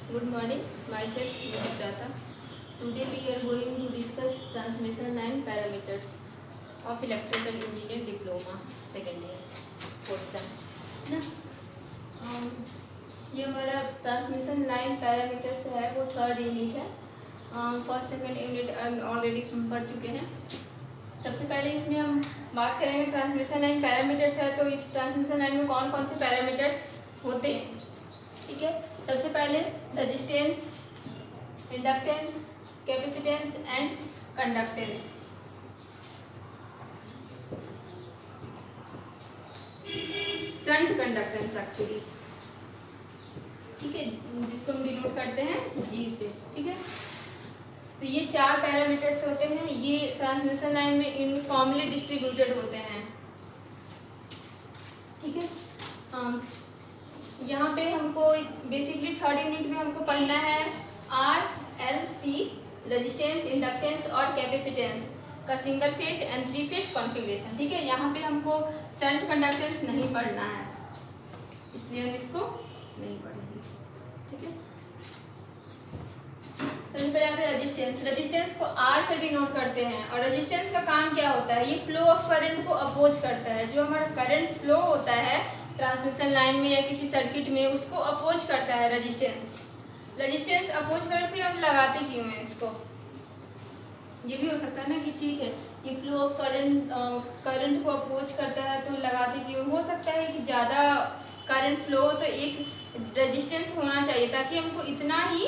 Good morning, myself Ms. Jata. Today we are going to discuss transmission line parameters of electrical engineer diploma second year fourth sem ना। ये हमारा transmission line parameters है वो third unit है। First second unit already पढ़ चुके हैं। सबसे पहले इसमें हम बात करेंगे ट्रांसमिशन लाइन पैरामीटर्स है, तो इस ट्रांसमिशन लाइन में कौन कौन से पैरामीटर्स होते हैं। ठीक है, सबसे पहले resistance, inductance, capacitance and conductance. Shunt conductance actually, ठीक है, जिसको हम डिनोट करते हैं जी से। ठीक है, तो ये चार पैरामीटर्स होते हैं। ये ट्रांसमिशन लाइन में यूनिफॉर्मली डिस्ट्रीब्यूटेड होते हैं। ठीक है, यहाँ पे हमको बेसिकली थर्ड यूनिट में हमको पढ़ना है R L C, resistance, inductance और कैपेसिटेंस का single phase and three phase configuration. ठीक है, यहाँ पे हमको शंट कंडक्टेंस नहीं पढ़ना है, इसलिए हम इसको नहीं पढ़ेंगे। ठीक है, सबसे पहले आते हैं रेजिस्टेंस। रेजिस्टेंस को आर से डिनोट करते हैं और रेजिस्टेंस का काम क्या होता है, ये फ्लो ऑफ करंट को अपोज करता है। जो हमारा करंट फ्लो होता है ट्रांसमिशन लाइन में या किसी सर्किट में, उसको अपोज करता है रेजिस्टेंस। रेजिस्टेंस अपोज कर फिर हम लगाते क्यों हैं इसको, ये भी हो सकता है ना कि ठीक है ये फ्लो ऑफ करंट को अपोज करता है तो लगाते क्यों। हो सकता है कि ज़्यादा करंट फ्लो हो तो एक रेजिस्टेंस होना चाहिए ताकि हमको इतना ही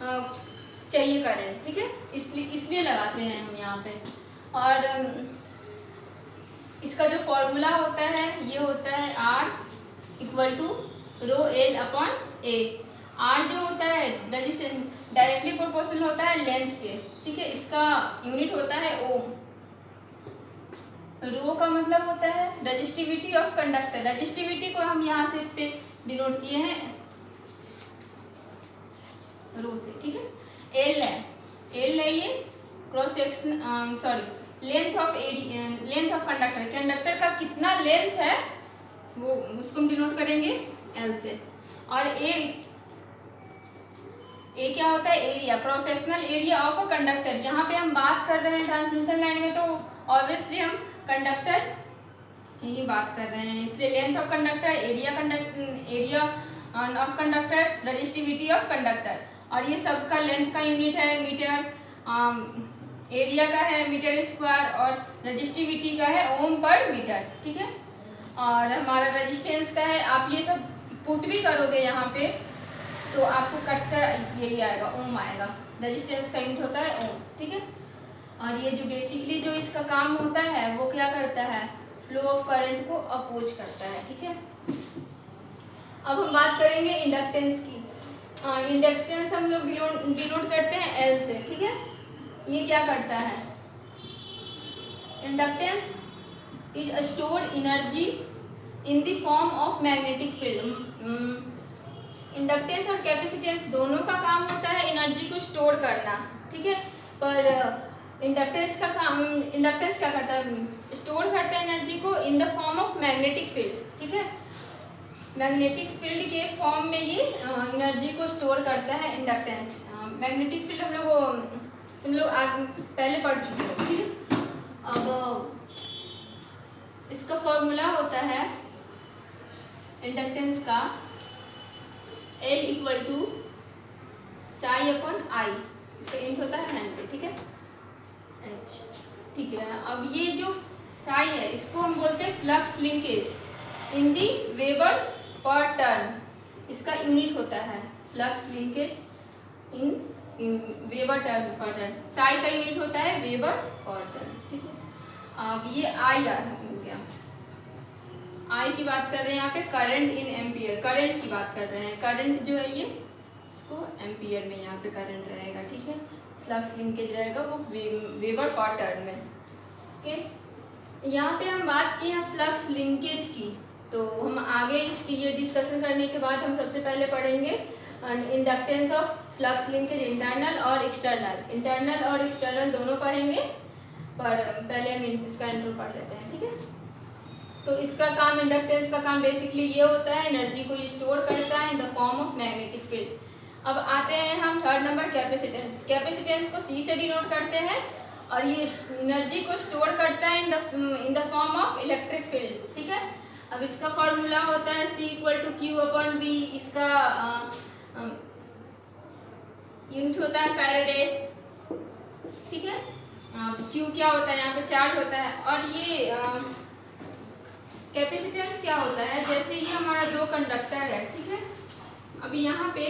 चाहिए करंट। ठीक है, इसलिए लगाते हैं हम यहाँ पे। और इसका जो फॉर्मूला होता है ये होता है R equal to rho L upon A. R जो होता है रेजिस्टेंस डायरेक्टली प्रोपोर्शनल होता है लेंथ के। ठीक है, इसका यूनिट होता है ओम। रो का मतलब होता है रेजिस्टिविटी ऑफ कंडक्टर। रेजिस्टिविटी को हम यहाँ से पे डिनोट किए हैं रो से। ठीक है, एल है ये cross section length of conductor. Conductor का कितना लेंथ है वो उसको हम डिनोट करेंगे एल से। और ए क्या होता है, area, cross sectional area of a conductor. यहाँ पे हम बात कर रहे हैं ट्रांसमिशन लाइन में तो ऑब्वियसली हम कंडक्टर की ही बात कर रहे हैं, इसलिए length of conductor, area of conductor, resistivity of conductor. और ये सबका लेंथ का यूनिट है मीटर, एरिया का है मीटर स्क्वायर और रेजिस्टिविटी का है ओम पर मीटर। ठीक है, और हमारा रेजिस्टेंस का है, आप ये सब पुट भी करोगे यहाँ पे तो आपको कट कर यही आएगा, ओम आएगा। रेजिस्टेंस का यूनिट होता है ओम। ठीक है, और ये जो बेसिकली जो इसका काम होता है वो क्या करता है, फ्लो ऑफ करंट को अपोज करता है। ठीक है, अब हम बात करेंगे इंडक्टेंस की। इंडक्टेंस हम लोग डिनोट करते हैं एल से। ठीक है, ये क्या करता है, inductance is stored energy in the form of magnetic field. Inductance और कैपेसिटेंस दोनों का काम होता है एनर्जी को स्टोर करना। ठीक है, पर इंडक्टेंस क्या करता है, स्टोर करता है एनर्जी को in the form of magnetic field. ठीक है, मैग्नेटिक फील्ड के फॉर्म में ये एनर्जी को स्टोर करता है इंडक्टेंस। मैग्नेटिक फील्ड तुम लोग पहले पढ़ चुके हो। ठीक है, अब इसका फॉर्मूला होता है इंडक्टेंस का L equal to psi upon I, इसका यूनिट होता है हेनरी। ठीक है, ठीक है, अब ये जो साई है इसको हम बोलते हैं फ्लक्स लिंकेज इन दी वेबर पर टर्न। इसका यूनिट होता है फ्लक्स लिंकेज इन वेबर टर्न पर टर्न। साई का यूनिट होता है वेबर पर टर्न। ठीक है, अब ये आई हो गया। आई की बात कर रहे हैं यहाँ पे, करंट इन एम्पियर, करंट की बात कर रहे हैं। करंट जो है ये इसको एम्पियर में यहाँ पे करंट रहेगा। ठीक है, फ्लक्स लिंकेज रहेगा वो वेबर पर टर्न में। ओके, यहाँ पे हम बात की है फ्लक्स लिंकेज की, तो हम आगे इसकी ये डिस्कशन करने के बाद हम सबसे पहले पढ़ेंगे inductance of flux linkage, internal और एक्सटर्नल। इंटरनल और एक्सटर्नल दोनों पढ़ेंगे, पर पहले हम इसका इंट्रो पढ़ लेते हैं। ठीक है, तो इसका काम, इंडक्टेंस का काम बेसिकली ये होता है एनर्जी को स्टोर करता है in the form of magnetic field. अब आते हैं हम थर्ड नंबर कैपेसिटेंस। कैपेसिटेंस को सी से डिनोट करते हैं और ये एनर्जी को स्टोर करता है in the form of electric field, ठीक है। अब इसका फॉर्मूला होता है C = Q/V। इसका यूनिट होता है फैराडे, ठीक है। Q क्या होता है, यहाँ पे चार्ज होता है। और ये कैपेसिटेंस क्या होता है, जैसे ये हमारा दो कंडक्टर है, ठीक है। अभी यहाँ पे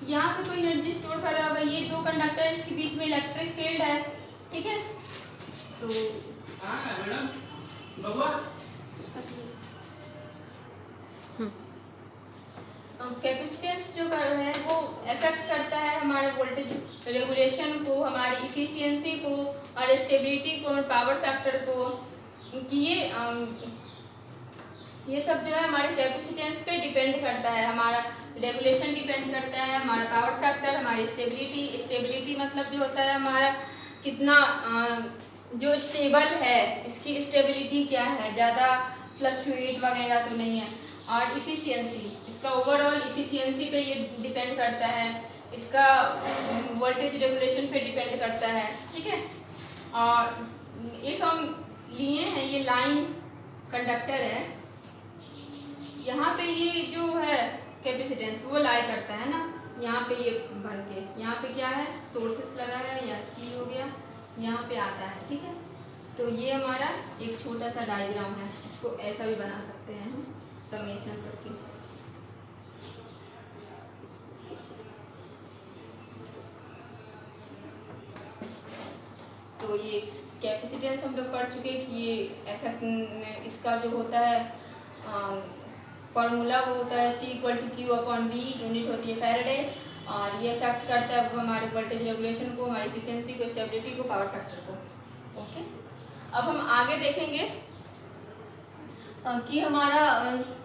कोई एनर्जी स्टोर कर रहा होगा, ये दो कंडक्टर है, इसके बीच में इलेक्ट्रिक फील्ड है, ठीक है। तो कैपेसिटेंस जो कर रहे हैं वो अफेक्ट करता है हमारे वोल्टेज रेगुलेशन को, हमारी इफिशियंसी को और स्टेबिलिटी को और पावर फैक्टर को, कि ये सब जो है हमारे कैपेसिटेंस पे डिपेंड करता है। हमारा रेगुलेशन डिपेंड करता है, हमारा पावर फैक्टर, हमारी स्टेबिलिटी मतलब जो होता है हमारा कितना जो स्टेबल है, इसकी स्टेबिलिटी क्या है, ज़्यादा फ्लक्चुएट वगैरह तो नहीं है। और इफिशियंसी, इसका ओवरऑल इफिशियंसी पे ये डिपेंड करता है, इसका वोल्टेज रेगुलेशन पे डिपेंड करता है, ठीक है। और एक हम लिए हैं, ये लाइन कंडक्टर है, यहाँ पे ये जो है कैपेसिटेंस वो लाई करता है ना, यहाँ पे ये भर के, यहाँ पे क्या है सोर्सेस लगा है, या C हो गया, यहाँ पे आता है, ठीक है। तो ये हमारा एक छोटा सा डायग्राम है, इसको ऐसा भी बना सकते हैं हम समेशन करके। तो ये कैपेसिटेंस हम लोग पढ़ चुके कि ये इफेक्ट, इसका जो होता है फॉर्मूला वो होता है C = Q/V, यूनिट होती है फैराडे। और ये इफेक्ट करता है हमारे वोल्टेज रेगुलेशन को, हमारी एफिशिएंसी को, स्टेबिलिटी को, पावर फैक्टर को, ओके। अब हम आगे देखेंगे कि हमारा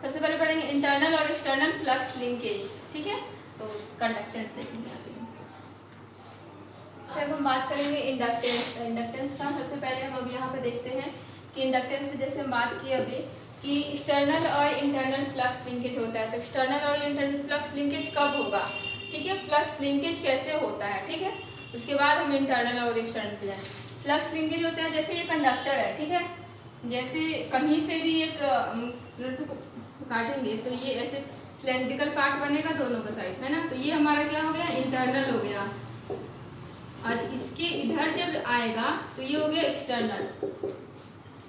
सबसे पहले पढ़ेंगे इंटरनल और एक्सटर्नल फ्लक्स लिंकेज, ठीक है। तो कंडक्टेंस देखेंगे आगे। अब हम बात करेंगे इंडक्टेंस का। सबसे पहले हम अब यहाँ पे देखते हैं कि इंडक्टेंस में जैसे हम बात की अभी कि एक्सटर्नल और इंटरनल फ्लक्स लिंकेज होता है। तो एक्सटर्नल और इंटरनल फ्लक्स लिंकेज कब होगा, ठीक है, फ्लक्स लिंकेज कैसे होता है, ठीक है। उसके बाद हम इंटरनल और एक्सटर्नल पे जाएंगे। फ्लक्स लिंकेज होता है जैसे ये कंडक्टर है, ठीक है, जैसे कहीं से भी एक काटेंगे तो ये ऐसे सिलेंड्रिकल पार्ट बनेगा दोनों का साइड, है ना। तो ये हमारा क्या हो गया, इंटरनल हो गया। और इसके इधर जब आएगा तो ये हो गया एक्सटर्नल,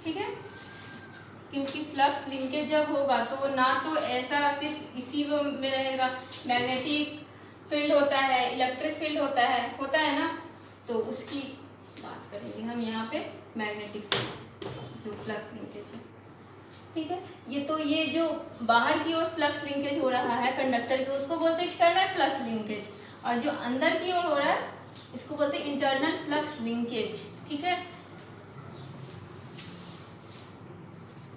ठीक है। क्योंकि फ्लक्स लिंकेज जब होगा तो वो ना तो ऐसा सिर्फ इसी में रहेगा, मैग्नेटिक फील्ड होता है, इलेक्ट्रिक फील्ड होता है ना। तो उसकी बात करेंगे हम यहाँ पे, मैग्नेटिक फील्ड जो फ्लक्स लिंकेज है, ठीक है। ये जो बाहर की ओर फ्लक्स लिंकेज हो रहा है कंडक्टर के, उसको बोलते हैं एक्सटर्नल फ्लक्स लिंकेज। और जो अंदर की ओर हो रहा है इसको बोलते हैं इंटरनल फ्लक्स लिंकेज, ठीक है।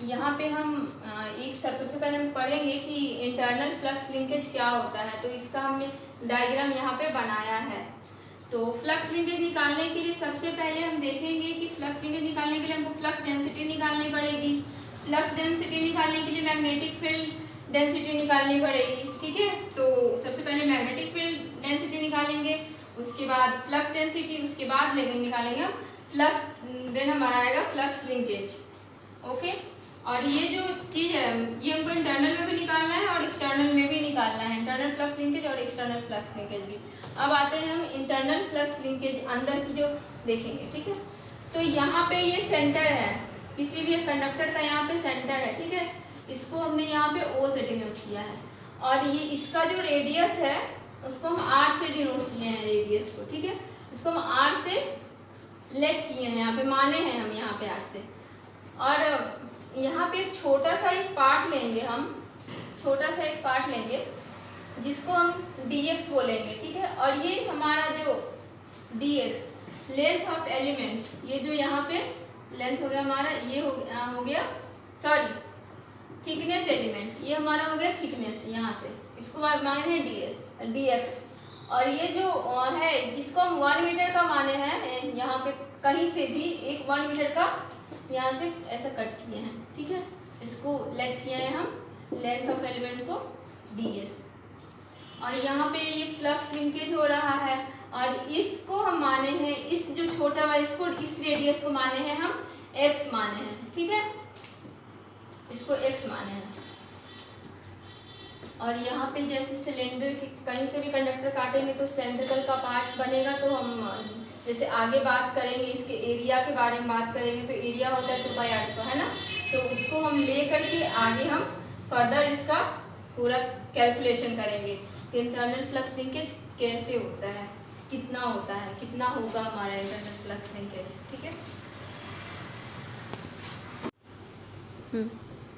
यहाँ पे हम सबसे पहले हम पढ़ेंगे कि इंटरनल फ्लक्स लिंकेज क्या होता है। तो इसका हमने डायग्राम यहाँ पे बनाया है। तो फ्लक्स लिंकेज निकालने के लिए सबसे पहले हम देखेंगे कि फ्लक्स लिंकेज निकालने के लिए हमको फ्लक्स डेंसिटी निकालनी पड़ेगी। फ्लक्स डेंसिटी निकालने के लिए मैग्नेटिक फील्ड डेंसिटी निकालनी पड़ेगी, ठीक है। तो सबसे पहले मैग्नेटिक फील्ड डेंसिटी निकालेंगे, उसके बाद फ्लक्स डेंसिटी, उसके बाद निकालेंगे हम फ्लक्स, देन हमारा आएगा फ्लक्स लिंकेज, ओके। और ये जो चीज़ है ये हमको इंटरनल में भी निकालना है और एक्सटर्नल में भी निकालना है, इंटरनल फ्लक्स लिंकेज और एक्सटर्नल फ्लक्स लिंकेज भी। अब आते हैं हम इंटरनल फ्लक्स लिंकेज अंदर की जो देखेंगे, ठीक है। तो यहाँ पे ये सेंटर है, किसी भी कंडक्टर का यहाँ पे सेंटर है, ठीक है। इसको हमने यहाँ पे O से डिनोट किया है। और ये इसका जो रेडियस है उसको हम R से डिनोट किए हैं, रेडियस को, ठीक है। इसको हम R से लेट किए हैं, यहाँ पे माने हैं हम यहाँ पे R से। और यहाँ पे एक छोटा सा एक पार्ट लेंगे हम, छोटा सा एक पार्ट लेंगे जिसको हम dx बोलेंगे, ठीक है। और ये हमारा जो dx लेंथ ऑफ एलिमेंट, ये जो यहाँ पे लेंथ हो गया हमारा, ये हो गया सॉरी थिकनेस एलिमेंट, ये हमारा हो गया थिकनेस यहाँ से, इसको माने हैं dx। और ये जो है इसको हम 1 मीटर का माने हैं, यहाँ पे कहीं से भी एक 1 मीटर का यहाँ से ऐसा कट किए हैं, ठीक है। इसको लेट किए हैं हम लेंथ ऑफ एलिमेंट को ds, और यहाँ पे ये फ्लक्स लिंकेज हो रहा है, और इसको हम माने हैं, इस जो छोटा वाला इसको, इस रेडियस को माने हैं हम x माने हैं, ठीक है, इसको x माने हैं। और यहाँ पे जैसे सिलेंडर के कहीं से भी कंडक्टर काटेंगे तो सिलेंड्रिकल का पार्ट बनेगा, तो हम जैसे आगे बात करेंगे इसके एरिया के बारे में बात करेंगे, तो एरिया होता है 2πr², है ना, तो उसको हम ले करके आगे हम फर्दर इसका पूरा कैलकुलेशन करेंगे कि इंटरनल फ्लक्स लिंकेज कैसे होता है, कितना होता है, कितना होगा हमारा इंटरनल फ्लक्स लिंकेज, ठीक है।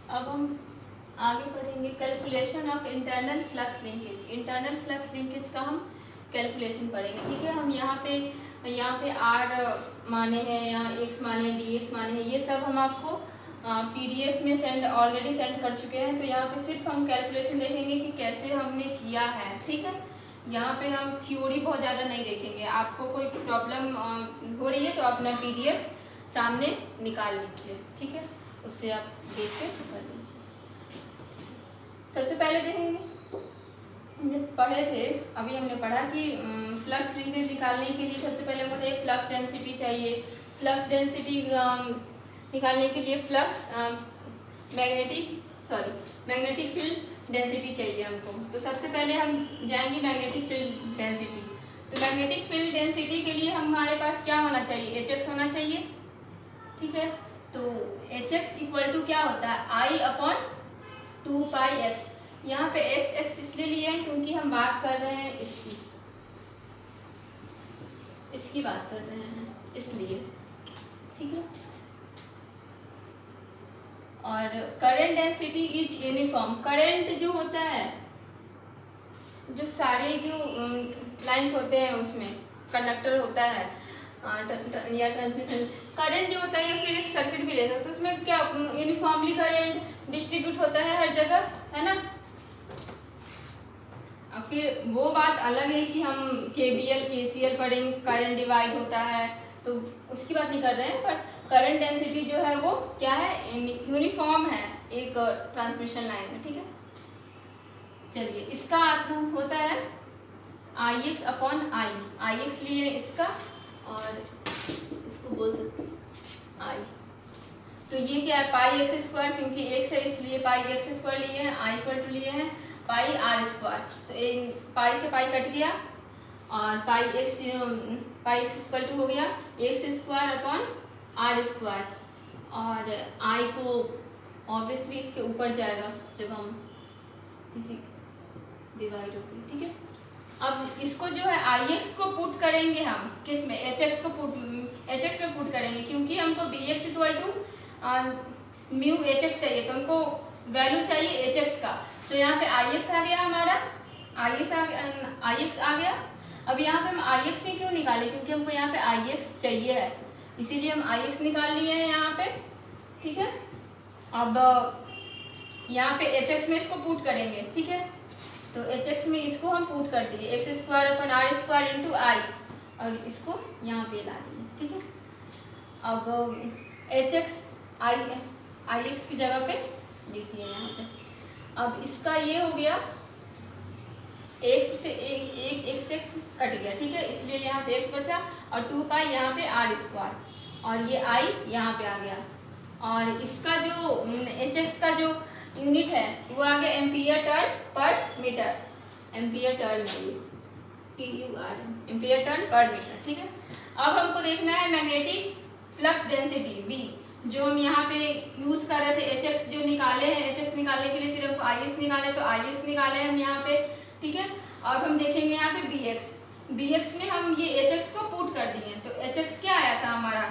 अब हम आगे पढ़ेंगे calculation of internal flux linkage. Internal flux linkage का हम कैलकुलेशन पढ़ेंगे, ठीक है। हम यहाँ पे r माने हैं, यहाँ x माने, dx माने हैं, ये सब हम आपको PDF में ऑलरेडी सेंड कर चुके हैं। तो यहाँ पे सिर्फ हम कैलकुलेशन देखेंगे कि कैसे हमने किया है, ठीक है। यहाँ पे हम थ्योरी बहुत ज़्यादा नहीं देखेंगे। आपको कोई प्रॉब्लम हो रही है तो अपना PDF सामने निकाल लीजिए, ठीक है, उससे आप देख के कर लीजिए। सबसे पहले देखेंगे, जब पढ़े थे अभी हमने पढ़ा कि फ्लक्स लिंकेज निकालने के लिए सबसे पहले हमको चाहिए फ्लक्स डेंसिटी चाहिए। फ्लक्स डेंसिटी निकालने के लिए मैग्नेटिक फील्ड डेंसिटी चाहिए हमको। तो सबसे पहले हम जाएंगे मैग्नेटिक फील्ड डेंसिटी। तो मैग्नेटिक फील्ड डेंसिटी के लिए हमारे पास क्या होना चाहिए, Hx होना चाहिए, ठीक है। तो Hx इक्वल टू क्या होता है, I/2πx। यहाँ पे x इसलिए लिए हैं क्योंकि हम बात कर रहे हैं इसकी बात कर रहे हैं इसलिए, ठीक है। और current density is uniform. Current जो होता है, जो सारे जो लाइंस होते हैं उसमें कंडक्टर होता है या ट्रांसमिशन करंट जो होता है, या फिर एक सर्किट भी ले सकते तो उसमें क्या यूनिफॉर्मली करंट डिस्ट्रीब्यूट होता है हर जगह, है ना। और फिर वो बात अलग है कि हम KVL KCL पढ़ेंगे, करंट डिवाइड होता है, तो उसकी बात नहीं कर रहे हैं। बट करंट डेंसिटी जो है वो क्या है, यूनिफॉर्म है एक ट्रांसमिशन लाइन में, ठीक है। चलिए, इसका होता है Ix/I। Ix लिए इसका और इसको बोल सकते हैं I। तो ये क्या है, πx², क्योंकि x है इसलिए πx² लिए हैं, I लिए हैं πr²। तो पाई से पाई कट गया और πx हो गया x²/r²। और I को ऑब्वियसली इसके ऊपर जाएगा जब हम किसी डिवाइड होगी, ठीक है। अब इसको जो है Ix को पुट करेंगे हम किस में, Hx में पुट करेंगे, क्योंकि हमको Bx = म्यू Hx चाहिए, तो हमको वैल्यू चाहिए Hx का। तो यहाँ पे Ix आ गया हमारा, Ix आ गया। अब यहाँ पे हम Ix से क्यों निकाले, क्योंकि हमको यहाँ पे Ix चाहिए है, इसीलिए हम Ix निकाल लिए हैं यहाँ पे, ठीक है। अब यहाँ पे Hx में इसको पुट करेंगे, ठीक है। तो Hx में इसको हम पुट कर दिए x² / I, और इसको यहाँ पे ला दिए, ठीक है। अब Hx Ix की जगह पे लिख दिए यहाँ पे। अब इसका ये हो गया, x से x कट गया, ठीक है, इसलिए यहाँ पे x बचा और 2π यहाँ पे r², और ये I यहाँ पे आ गया। और इसका जो Hx का जो यूनिट है वो आ गया ampere turn per metre, ampere turn ampere turn per metre, ठीक है। अब हमको देखना है मैग्नेटिक फ्लक्स डेंसिटी B, जो हम यहाँ पे यूज कर रहे थे। Hx जो निकाले हैं, Hx निकालने के लिए फिर हमको Ix निकाले, तो Ix निकाले हम यहाँ पे, ठीक है। अब हम देखेंगे यहाँ पे Bx में हम ये Hx को पुट कर दिए, तो Hx क्या आया था हमारा,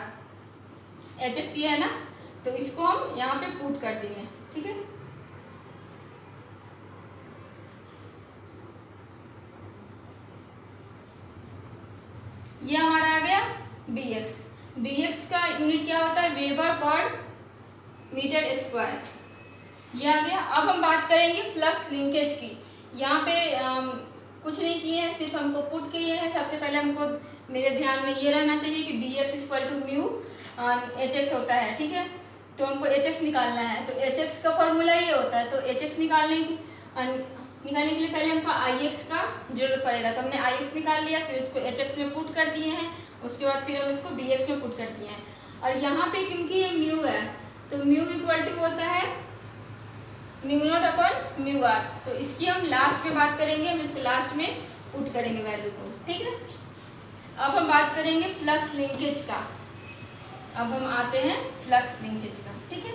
Hx ये है ना, तो इसको हम यहाँ पे पुट कर दिए, ठीक है। ये हमारा आ गया Bx का यूनिट क्या होता है, वेबर पर मीटर स्क्वायर, ये आ गया। अब हम बात करेंगे फ्लक्स लिंकेज की। यहाँ पे कुछ नहीं किए हैं, सिर्फ हमको पुट किए हैं। सबसे पहले हमको मेरे ध्यान में ये रहना चाहिए कि Bx = म्यू Hx होता है, ठीक है। तो हमको Hx निकालना है, तो Hx का फॉर्मूला ये होता है। तो Hx निकालने की निकालने के लिए पहले हमको Ix का जरूरत पड़ेगा, तो हमने Ix निकाल लिया, फिर उसको Hx में पुट कर दिए हैं, उसके बाद फिर हम इसको Bx में पुट कर दिए हैं। और यहाँ पे क्योंकि ये म्यू है तो म्यू इक्वल टू होता है mu naught upon mu R, तो इसकी हम लास्ट में बात करेंगे, हम इसको लास्ट में पुट करेंगे वैल्यू को, ठीक है। अब हम बात करेंगे फ्लक्स लिंकेज का। अब हम आते हैं फ्लक्स लिंकेज का, ठीक है।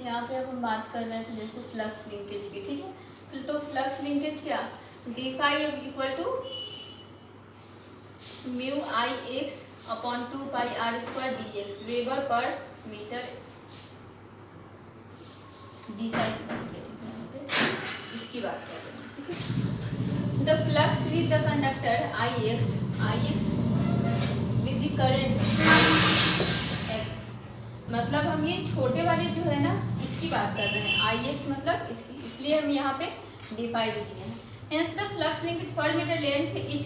यहाँ पे अब हम बात कर रहे थे जैसे फ्लक्स लिंकेज की, ठीक है। फिर तो फ्लक्स लिंकेज क्या, D phi equal to mu I X upon 2 pi are square D X weber पर मीटर डी साइड इसकी बात कर रहे हैं, ठीक है। The flux with the conductor I X with the current X, मतलब हम ये छोटे वाले जो है ना इसकी बात कर रहे हैं, आई एक्स मतलब इसकी, इसलिए हम यहाँ पे डी फाई लिख रहे हैं। Hence the flux linkage per metre length each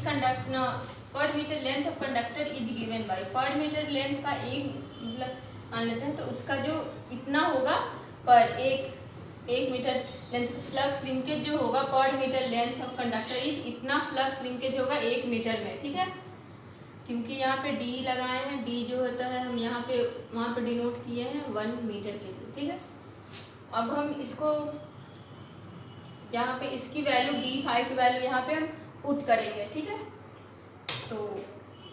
per metre length of conductor is given by, per metre length का एक मतलब मान लेते हैं, तो उसका जो इतना होगा पर एक मीटर लेंथ फ्लक्स लिंकेज जो होगा per metre length of conductor is इतना फ्लक्स लिंकेज होगा 1 मीटर में, ठीक है। क्योंकि यहाँ पे डी लगाए हैं, डी जो होता है हम यहाँ पे वहाँ पे डिनोट किए हैं 1 मीटर के लिए, ठीक है। अब हम इसको यहाँ पे इसकी वैल्यू डी फाई की वैल्यू यहाँ पे हम पुट करेंगे, ठीक है। तो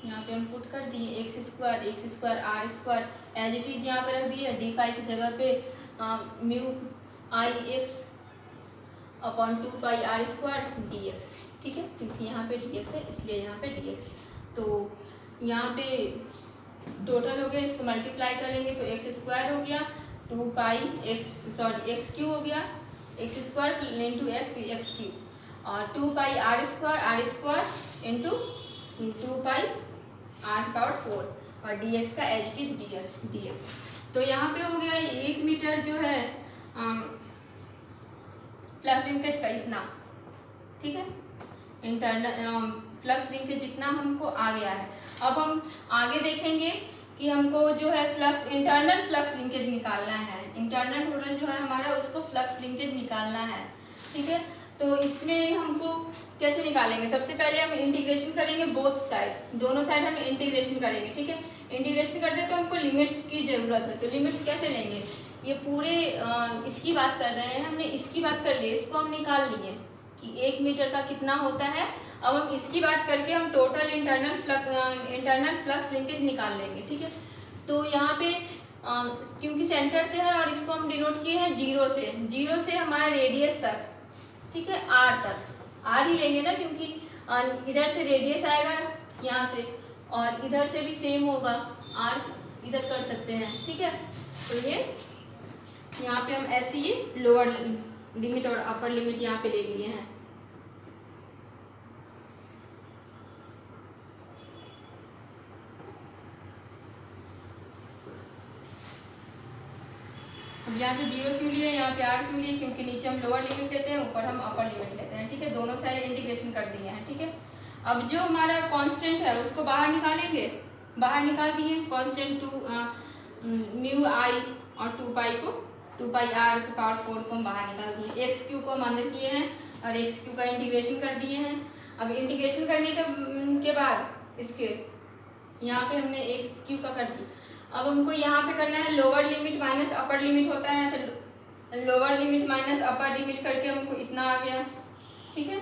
यहाँ पे हम पुट कर दिए X square R square as it is यहाँ पे रख दिए, डी फाई की जगह पे mu I X upon 2 pi are square D X, ठीक है। क्योंकि यहाँ पे डी एक्स है इसलिए यहाँ पे डी एक्स, तो यहाँ पे टोटल हो गया, इसको मल्टीप्लाई करेंगे तो एक्स स्क्वायर हो गया 2 पाई एक्स क्यू हो गया, x square into x q, और 2 pi are square into 2 pi r power 4 और डी एक्स का as it is d x. तो यहाँ पे हो गया 1 मीटर जो है फ्लक्स लिंकेज का इतना, ठीक है। इंटरनल फ्लक्स लिंकेज जितना हमको आ गया है। अब हम आगे देखेंगे कि हमको जो है फ्लक्स इंटरनल फ्लक्स लिंकेज निकालना है, इंटरनल टोटल जो है हमारा उसको फ्लक्स लिंकेज निकालना है, ठीक है। तो इसमें हमको कैसे निकालेंगे, सबसे पहले हम इंटीग्रेशन करेंगे बोथ साइड, दोनों साइड हम इंटीग्रेशन करेंगे, ठीक है। इंटीग्रेशन करते हैं तो हमको लिमिट्स की ज़रूरत है, तो लिमिट्स कैसे लेंगे, ये पूरे इसकी बात कर रहे हैं, हमने इसकी बात कर ली, इसको हम निकाल लिए कि 1 मीटर का कितना होता है। अब हम इसकी बात करके हम टोटल इंटरनल फ्लक्स लिंकेज निकाल लेंगे, ठीक है। तो यहाँ पे क्योंकि सेंटर से है और इसको हम डिनोट किए हैं जीरो से हमारा रेडियस तक, ठीक है, आर तक, आर ही लेंगे ना क्योंकि इधर से रेडियस आएगा यहाँ से और इधर से भी सेम होगा, आर इधर कर सकते हैं, ठीक है। तो ये यहाँ पे हम ऐसे ही लोअर लिमिट और अपर लिमिट यहाँ पे ले लिए हैं। अब यहाँ पे 0 क्यों लिए, यहाँ पे आर क्यों लिए, क्योंकि नीचे हम लोअर लिमिट लेते हैं, ऊपर हम अपर लिमिट लेते हैं, ठीक है। दोनों साइड इंटीग्रेशन कर दिए हैं, ठीक है। अब जो हमारा कांस्टेंट है उसको बाहर निकालेंगे, बाहर निकाल दिए कांस्टेंट 2 म्यू आई और 2 पाई को 2 पाई आर के पावर 4 को हम बाहर निकाल दिए, एक्स क्यू को हम अंदर किए हैं और एक्स क्यू का इंटीग्रेशन कर दिए हैं। अब इंटीग्रेशन करने के बाद इसके यहाँ पे हमने एक्स क्यू का कर दिया। अब हमको यहाँ पे करना है lower limit minus upper limit होता है, तो lower limit minus upper limit करके हमको इतना आ गया, ठीक है।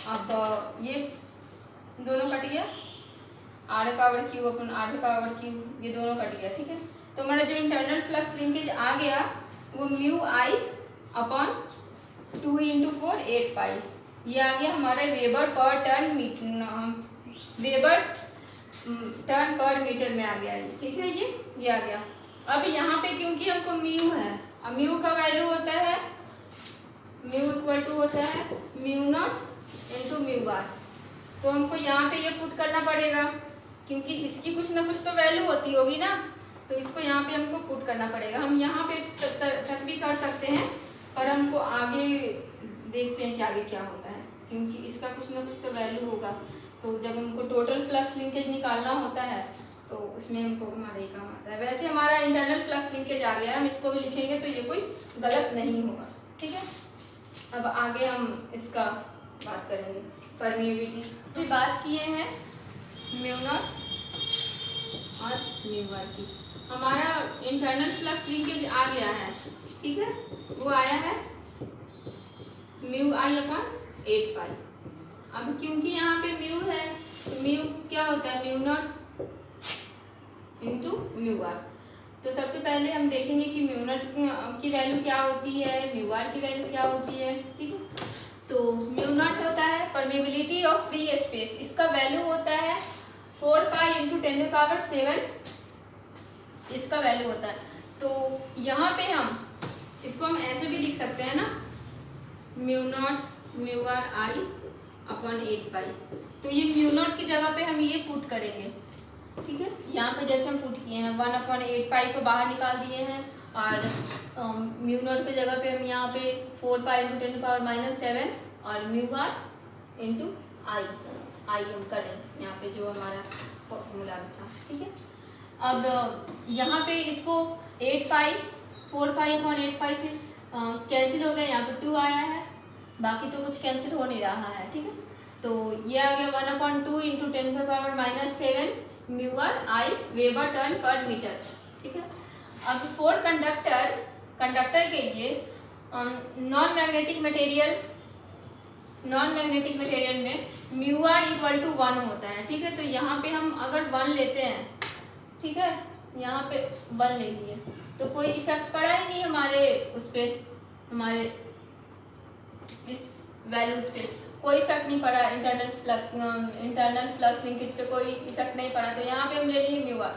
अब ये दोनों कट गया, R power Q upon R power Q, ये दोनों कट गया, ठीक है। तो हमारा जो इंटरनल फ्लक्स लिंकेज आ गया वो म्यू आई अपॉन 2 × 4 8 पाई, ये आ गया हमारा वेबर पर टर्न पर मीटर में आ गया ये, ठीक है। ये आ गया। अब यहाँ पे क्योंकि हमको म्यू है, अब म्यू का वैल्यू होता है म्यू इक्वल टू होता है mu naught into mu R, तो हमको यहाँ पे ये पुट करना पड़ेगा क्योंकि इसकी कुछ ना कुछ तो वैल्यू होती होगी ना, तो इसको यहाँ पे हमको पुट करना पड़ेगा। हम यहाँ पे तक भी कर सकते हैं पर हमको आगे देखते हैं कि आगे क्या होता है, क्योंकि इसका कुछ ना कुछ तो वैल्यू होगा। तो जब हमको टोटल फ्लक्स लिंकेज निकालना होता है तो उसमें हमको हमारा ये काम आता है। वैसे हमारा इंटरनल फ्लक्स लिंकेज आ गया है, हम इसको भी लिखेंगे तो ये कोई गलत नहीं होगा, ठीक है। अब आगे हम इसका बात करेंगे परमिएबिलिटी। बात किए हैं म्यू नॉट और म्यू आर की। हमारा इंटरनल फ्लक्स लिंकेज आ गया है, ठीक है, वो आया है म्यू आई अपॉन 8 पाई। अब क्योंकि यहाँ पे म्यू है तो म्यू क्या होता है, mu naught into mu R. तो सबसे पहले हम देखेंगे कि म्यू नॉट की वैल्यू क्या होती है, म्यू आर की वैल्यू क्या होती है, ठीक है। तो म्यू नॉट होता है परमेबिलिटी ऑफ फ्री स्पेस, इसका वैल्यू होता है 4 पाई इंटू 10⁻⁷, इसका वैल्यू होता है। तो यहाँ पे हम इसको हम ऐसे भी लिख सकते हैं ना, म्यू नॉट म्यू आर आई अपॉन 8 पाई। तो ये म्यू नॉट की जगह पे हम ये पुट करेंगे, ठीक है। यहाँ पे जैसे हम पुट किए हैं 1/8 पाई को बाहर निकाल दिए हैं और म्यू नॉट की जगह पे हम यहाँ पे 4 पाई इंटू 10⁻⁷ और म्यू आर इंटू आई हम करें यहाँ पे जो हमारा फॉर्मूला था, ठीक है। अब यहाँ पे इसको 8 पाई 4 पाई अपॉन 8 पाई से कैंसिल हो गया, यहाँ पे 2 आया है, बाकी तो कुछ कैंसिल हो नहीं रहा है, ठीक है। तो ये आ गया 1/2 इंटू 10⁻⁷ म्यू आर आई वेबर टर्न पर मीटर, ठीक है। अब फॉर कंडक्टर के लिए नॉन मैग्नेटिक मटेरियल में म्यू आर इक्वल टू 1 होता है, ठीक है। तो यहाँ पे हम अगर 1 लेते हैं, ठीक है, यहाँ पे 1 ले लिए तो कोई इफेक्ट पड़ा ही नहीं हमारे उस पर, हमारे इस वैल्यूज पे कोई इफेक्ट नहीं पड़ा, इंटरनल फ्लक्स लिंकेज पे कोई इफेक्ट नहीं पड़ा। तो यहाँ पे हम ले लिए म्यू आर।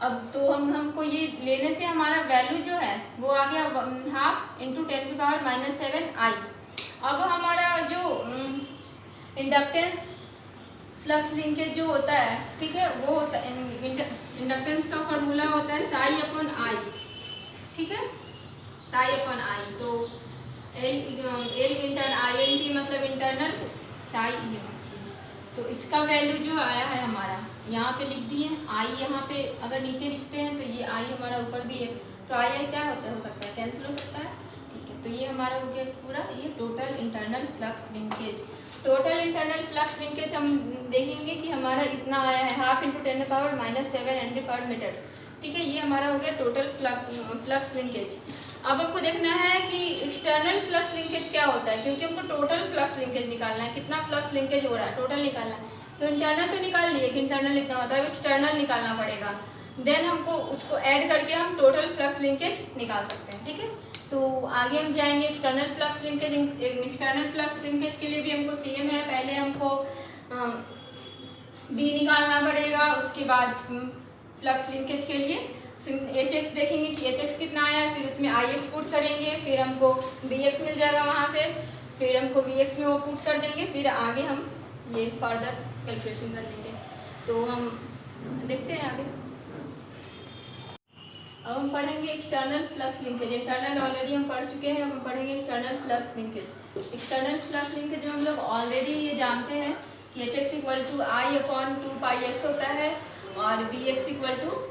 अब तो हमको ये लेने से हमारा वैल्यू जो है वो आ गया 1/2 इंटू 10⁻⁷ आई। अब हमारा जो इंडक्टेंस फ्लक्स लिंकेज जो होता है, ठीक है, वो होता है इंडक्टेंस का फॉर्मूला होता है साई अपॉन आई, ठीक है, साई अपॉन आई। तो l inter I N T मतलब इंटरनल साई ई। तो इसका वैल्यू जो आया है हमारा यहाँ पे लिख दिए, आई यहाँ पे अगर नीचे लिखते हैं तो ये आई हमारा ऊपर भी है, तो आई क्या हो सकता है, कैंसिल हो सकता है, ठीक है। तो ये हमारा हो गया पूरा ये total internal flux linkage. Total internal flux linkage हम देखेंगे कि हमारा इतना आया है 1/2 इंटू 10⁻⁷ हेनरी पर मीटर, ठीक है। ये हमारा हो गया टोटल फ्लक्स लिंकेज। अब हमको देखना है कि एक्सटर्नल फ्लक्स लिंकेज क्या होता है, क्योंकि हमको टोटल फ्लक्स लिंकेज निकालना है, कितना फ्लक्स लिंकेज हो रहा है टोटल निकालना है। तो इंटरनल तो निकाल लिए कि इंटरनल इतना होता है, एक्सटर्नल निकालना पड़ेगा, देन हमको उसको ऐड करके हम टोटल फ्लक्स लिंकेज निकाल सकते हैं, ठीक है। तो आगे हम जाएंगे external flux linkage. External flux linkage के लिए भी हमको सेम है, पहले हमको बी निकालना पड़ेगा, उसके बाद फ्लक्स लिंकेज के लिए HX देखेंगे कि HX कितना आया है, फिर उसमें IX पुट करेंगे, फिर हमको BX मिल जाएगा वहाँ से, फिर हमको VX में वो पुट कर देंगे, फिर आगे हम ये फर्दर कैलकुलेशन कर लेंगे। तो हम देखते हैं आगे। अब हम पढ़ेंगे external flux linkage. Internal already हम पढ़ चुके हैं, अब हम पढ़ेंगे external flux linkage. External flux linkage में हम लोग ऑलरेडी ये जानते हैं कि HX equal to I upon 2πx होता है और BX equal to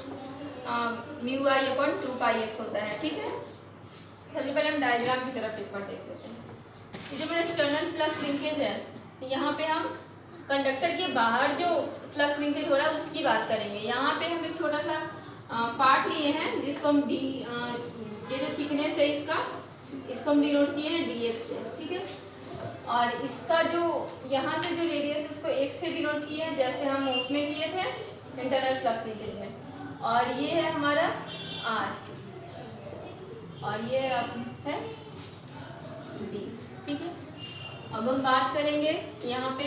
mu I upon 2πx होता है, ठीक है। सबसे पहले हम डायग्राम की तरफ एक बार देख लेते हैं। ये जो मेरा एक्सटर्नल फ्लक्स लिंकेज है, यहाँ पे हम कंडक्टर के बाहर जो फ्लक्स लिंकेज हो रहा है उसकी बात करेंगे। यहाँ पे हम एक छोटा सा पार्ट लिए हैं जिसको हम डी, ये जो थिकनेस है इसको हम डिनोट किए हैं dx से, ठीक है। और इसका जो यहाँ से जो रेडियस उसको x से डिनोट किए हैं, जैसे हम उसमें किए थे इंटरनल फ्लक्स लिंकेज में। और ये है हमारा r और ये है d, ठीक है। अब हम बात करेंगे यहाँ पे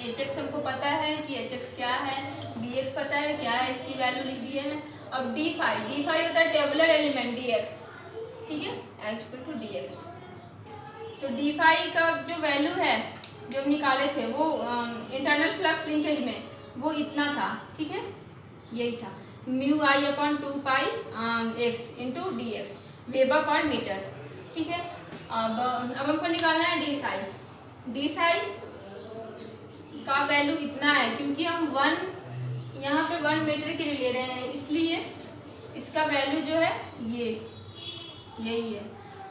HX हमको पता है कि HX क्या है, BX पता है क्या है, इसकी वैल्यू लिख दिए हैं। अब D फाई होता है टेबुलर एलिमेंट dx, ठीक है, इक्वल टू dx। तो D फाई का जो वैल्यू है जो हम निकाले थे वो इंटरनल फ्लक्स लिंकेज में वो इतना था, ठीक है, यही था mu I upon 2πx into dx weber पर मीटर, ठीक है। अब हमको निकालना है डी साई का वैल्यू इतना है, क्योंकि हम 1 यहाँ पे 1 मीटर के लिए ले रहे हैं, इसलिए इसका वैल्यू जो है ये यही है।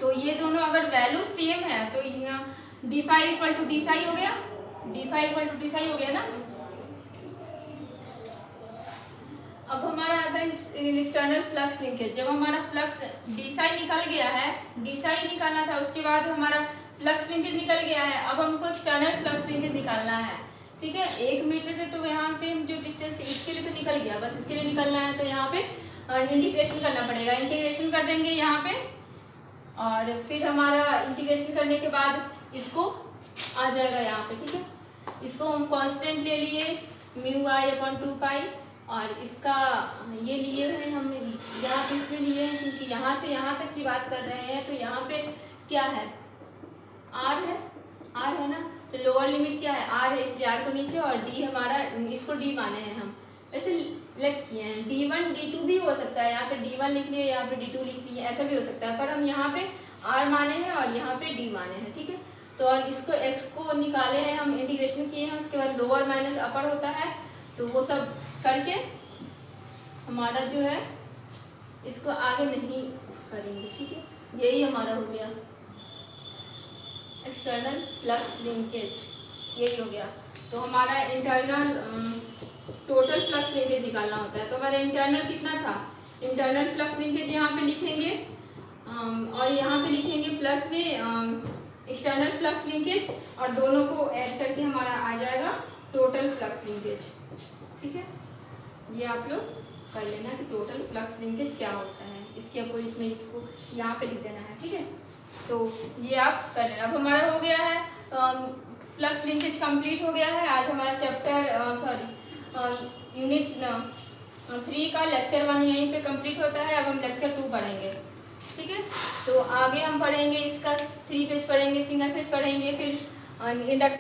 तो ये दोनों अगर वैल्यू सेम है तो D phi equal to D psi हो गया, D phi equal to D psi हो गया ना। अब हमारा आता है एक्सटर्नल फ्लक्स लिंकेज। जब हमारा फ्लक्स डी साई निकल गया है, डी साई निकालना था, उसके बाद हमारा फ्लक्स लिंकेज निकल गया है, अब हमको एक्सटर्नल फ्लक्स लिंकेज निकालना है। ठीक है, 1 मीटर पे तो यहाँ पे जो डिस्टेंस इसके लिए तो निकल गया, बस इसके लिए निकलना है तो यहाँ पे इंटीग्रेशन करना पड़ेगा। इंटीग्रेशन कर देंगे यहाँ पे, और फिर हमारा इंटीग्रेशन करने के बाद इसको आ जाएगा यहाँ पे। ठीक है, इसको हम कांस्टेंट ले लिए म्यू आई अपॉन 2 पाई, और इसका ये लिए हैं हम यहाँ पे इसलिए लिए हैं क्योंकि यहाँ से यहाँ तक की बात कर रहे हैं, तो यहाँ पे क्या है, आर है, आर है ना, तो लोअर लिमिट क्या है, आर है, इसलिए आर को नीचे, और डी हमारा, इसको डी माने हैं हम, ऐसे लेट किए हैं। D1 D2 भी हो सकता है, यहाँ पे D1 लिख लिए, यहाँ पे D2 लिख लिए, ऐसा भी हो सकता है, पर हम यहाँ पे R माने हैं और यहाँ पे D माने हैं। ठीक है, तो और इसको x को निकाले हैं हम, इंटीग्रेशन किए हैं, उसके बाद लोअर माइनस अपर होता है, तो वो सब करके हमारा जो है इसको आगे नहीं करेंगे। ठीक है, यही हमारा हो गया एक्सटर्नल फ्लक्स लिंकेज, यही हो गया। तो हमारा इंटरनल टोटल फ्लक्स लिंकेज निकालना होता है। तो हमारा इंटरनल कितना था, इंटरनल फ्लक्स लिंकेज यहाँ पे लिखेंगे, और यहाँ पे लिखेंगे प्लस में एक्सटर्नल फ्लक्स लिंकेज, और दोनों को ऐड करके हमारा आ जाएगा टोटल फ्लक्स लिंकेज। ठीक है, ये आप लोग कर लेना कि टोटल फ्लक्स लिंकेज क्या होता है, इसके अपोजिट में इसको यहाँ पे लिख देना है। ठीक है, तो ये आप कर लेना। अब हमारा हो गया है फ्लक्स लिंकेज कंप्लीट हो गया है। आज हमारा चैप्टर यूनिट 3 का लेक्चर 1 यहीं पे कंप्लीट होता है। अब हम लेक्चर 2 पढ़ेंगे। ठीक है, तो आगे हम पढ़ेंगे इसका 3 पेज पढ़ेंगे, सिंगल पेज पढ़ेंगे, फिर इंडक्टर